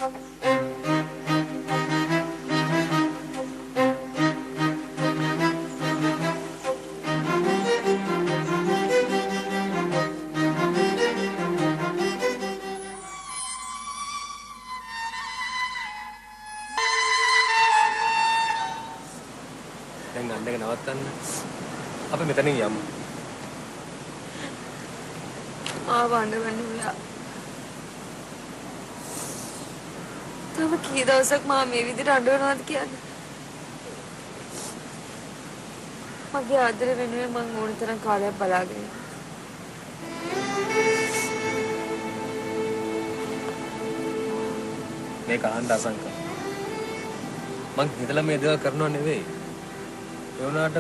දැන් අන්න එක නවත්තන්න. අපි මෙතනින් යමු. ආවන්න වෙලා. තව කී දවසක් මම මේ විදිහට අඬනවද කියන්නේ? මගේ ආදරේ වෙනුවෙන් මං ඕන තරම් කාලයක් බලාගෙන ඉන්නවා. මේක අහන්න අසංක. මං හිතලා මේ දේවල් කරනව නෙවෙයි. ඒ වුණාට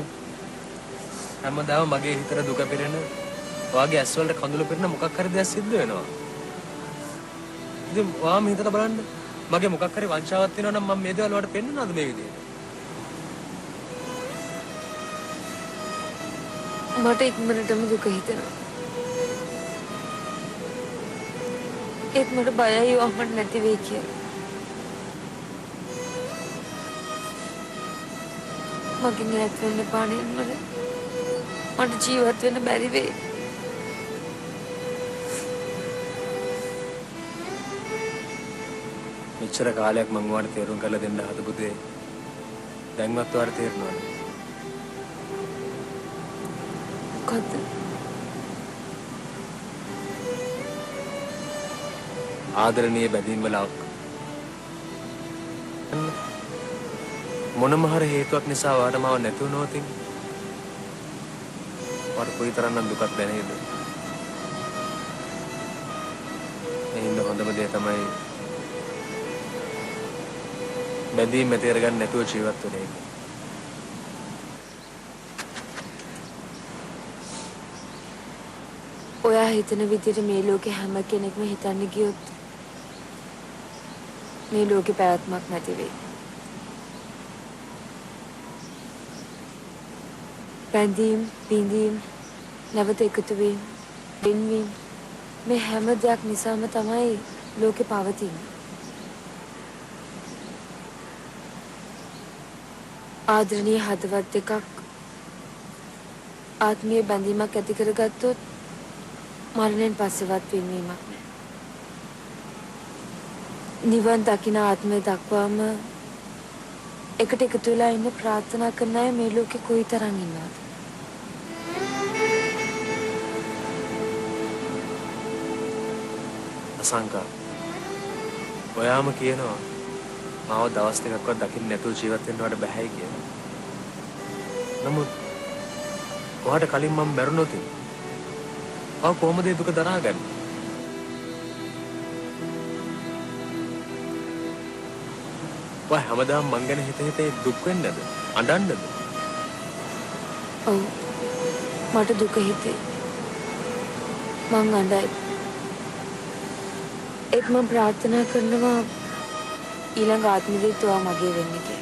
හැමදාම මගේ හිතට දුක පිරෙන, වාගේ ඇස් වලට කඳුළු පිරෙන මොකක් හරි දෙයක් සිද්ධ වෙනවා. ඉතින් ඔයාම හිතලා බලන්න. මගේ මොකක් හරි වංචාවක් තියෙනවා නම් මම මේ දේවල් වලට පෙන්නනවද මේ විදිහට? මට ඉක්මනටම දුක හිතෙනවා. ඒත් මට බයයි වහන්න නැති වෙයි කියලා. මගෙන් ඈත් වෙන්න එපා නේද? මට ජීවත් වෙන්න බැරි වෙයි. මෙච්චර කාලයක් මං ඔයාලට තේරුම් කරලා දෙන්න හදපු දේ දැන්වත් ඔයාලට තේරෙනවද? මොකද්ද? ආදරණීය බැඳීම් වල මොනම හරි හේතුවක් නිසා ඔයාට මාව නැති වුණොත් ඔයාට කොයිතරම්නම් දුකක් දැනේද? එහෙනම් හොඳම දේ තමයි බැඳීම් ඇති කරගන්න නැතුව ජීවත් වෙන එක. ඔයා හිතන විදිහට මේ ලෝකේ හැම කෙනෙක්ම හිතන්නේ ගියොත් මේ ලෝකේ පැවැත්මක් නැති වෙයි. බැඳීම්, බිඳීම්, නැවත එකතු වීම, වෙනවීම මේ හැම දෙයක් නිසාම තමයි ලෝකේ පවතින්නේ. ආදරණීය හදවත් දෙකක් ආත්මීය බැඳීමක් ඇති කරගත්තොත් මරණයෙන් පස්සෙවත් වෙනවීමක් නැහැ. නිවන් දකින ආත්මය දක්වාම එකට එකතු වෙලා ඉන්න ප්‍රාර්ථනා කරන අය මේ ලෝකේ කොයිතරම් ඉන්නවද? අසංකා ඔයාම කියනවා මාව දවස් දෙකක්වත් දකින්න නැතුව ජීවත් වෙන්න වඩා බැහැයි කියලා. නමුත් ඔයාට කලින් මම මැරුණොත් ඔයා කොහොමද ඒ දුක දරාගන්නේ? ඔයා හැමදාම මං ගැන හිත දුක් වෙන්නද? අඬන්නද? ඔව්. මට දුක හිතේ. මං අඬයි. ඒත් මම ප්‍රාර්ථනා කරනවා ඊළඟ ආත්මෙදිත් ඔයා මගේ වෙන්න කියලා.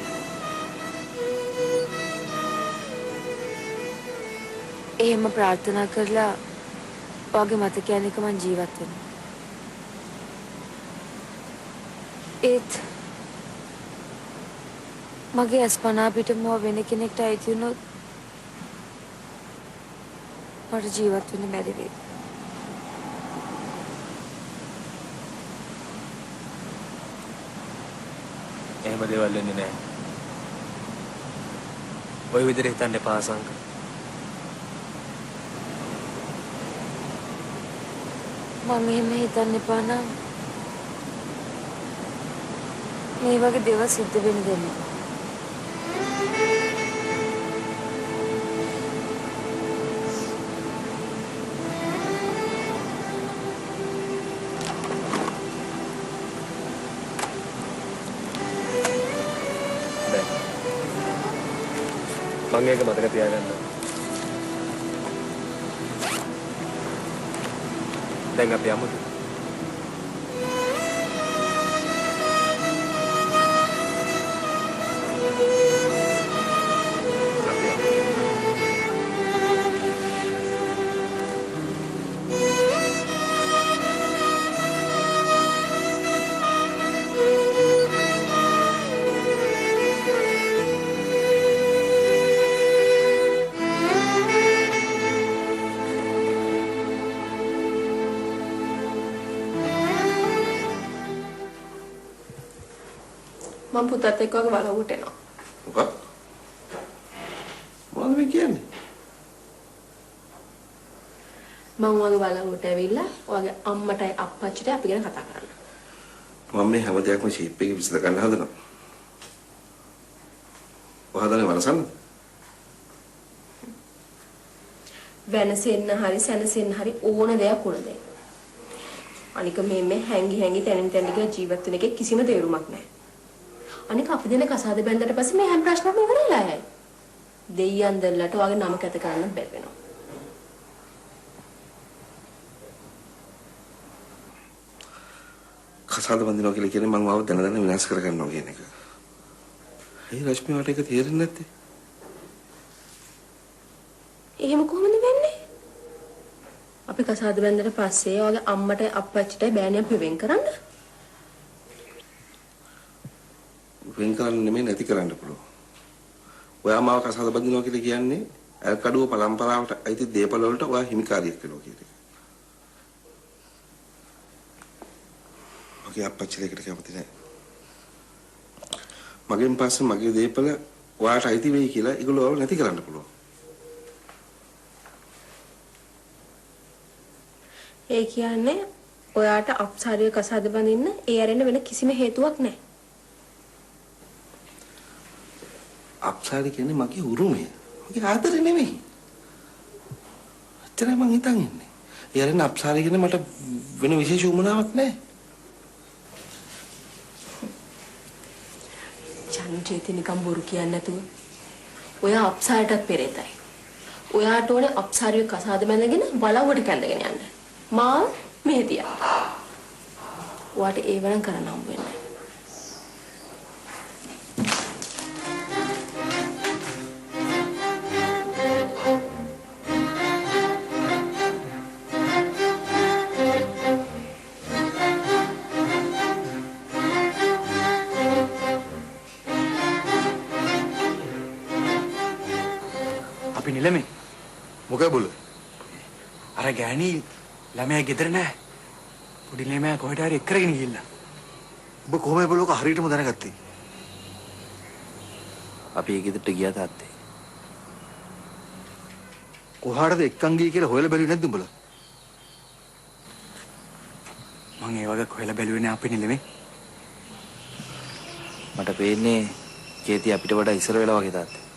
එහෙම ප්‍රාර්ථනා කරලා ඔයාගේ මතකයන් එක මං ජීවත් වෙනවා. ඒත් මගේ අස්පනා පිටම වෙන කෙනෙක්ට අයිති වුණොත් මට ජීවත් වෙන්න බැරි වෙයි. එහෙම දේවල් වෙන්නේ නැහැ. ඔය විදිහට හිතන්න එපා අසංක. මම එහෙම හිතන්න එපා නම් මේ වගේ දේවල් සිද්ධ වෙන්න දෙන්න. මම ඒක මතක තියාගන්න. දැන් අපි යමුද? මම පුතත් එක්ක වගේ බලවුවට එනවා. මොකක්? මොනවද මේ කියන්නේ? මම වගේ බලවුවට ඇවිල්ලා ඔයාගේ අම්මටයි අප්පච්චිටයි අපි ගැන කතා කරන්න. මම මේ හැම දෙයක්ම ෂේප් එකේ විසඳ ගන්න හදනවා. ඔයාදනේ වරසන්න. වෙනසෙන්න හරි සැනසෙන්න හරි ඕන දෙයක් උන දෙන්න. අනික මේ හැංගි තැනින් තැනට ගිය ජීවත් වෙන එකේ කිසිම තේරුමක් නැහැ. අනික අපි දෙන කසාද බැඳලා පස්සේ මේ හැම ප්‍රශ්නක්ම ඉවරලා යයි. දෙයියන් දෙල්ලට ඔයාගේ නම කැත කරන්න බැරි වෙනවා. කසාද බඳිනවා කියලා කියන්නේ මම ආව දැන විනාශ කර ගන්නවා කියන එක. ඒ රශ්මි වට එක තේරෙන්නේ නැත්තේ. එහෙම කොහොමද වෙන්නේ? අපි කසාද බැඳලා පස්සේ ඔයාගේ අම්මට අප්පච්චිට බෑනියක් වෙන් කරන්න. වෙන් කරන්න නෙමෙයි නැති කරන්න පුළුවන්. ඔයා මාව කසාද බඳිනවා කියලා කියන්නේ අල්කඩුව පරම්පරාවට අයිති දේපල වලට ඔයා හිමිකාරියක් වෙනවා කියන එක. මගේ අප්පච්චිලේකට කැමති නැහැ. මගෙන් පස්සේ මගේ දේපල ඔයාට අයිති වෙයි කියලා ඒගොල්ලෝ නැති කරන්න පුළුවන්. ඒ කියන්නේ ඔයාට අප්සාරිය කසාද බඳින්න ඒ ඇරෙන්න වෙන කිසිම හේතුවක් නැහැ. අප්සාරි කියන්නේ මගේ උරුමය. මගේ ආදරේ නෙමෙයි. අච්චරයි මං හිතන් ඉන්නේ. ඒ ඇරෙන්න අප්සාරි කියන්නේ මට වෙන විශේෂ උමනාවක් නැහැ. චන්ජේති නිකම් බොරු කියන්නේ නැතුව. ඔයා අප්සාරටත් පෙරේතයි. ඔයාට ඕනේ අප්සාරිය කසාද බැඳගෙන බලවුවට කැඳගෙන යන්න. මා මෙහෙ තියා. ඔයාට ඒ වරන් කරන්න හම්බ වෙන්නේ. අපි නිලමේ මොකද බුල? අර ගෑණි ළමයා ගෙදර නැහැ. පොඩි ළමයා කොහෙට හරි එක්කරගෙන ගිහිල්ලා. ඔබ කොහොමද බලෝක හරියටම දැනගත්තේ? අපි ඒ ගෙදරට ගියා තාත්තේ. කොහාටද එක්කන් ගියේ කියලා හොයලා බැලුවේ නැද්ද උඹලා? මං ඒ වගේ කොහෙලා බැලුවේ නෑ අපි නිලමේ. මට පේන්නේ කේති අපිට වඩා ඉස්සර වෙලා වගේ තාත්තේ.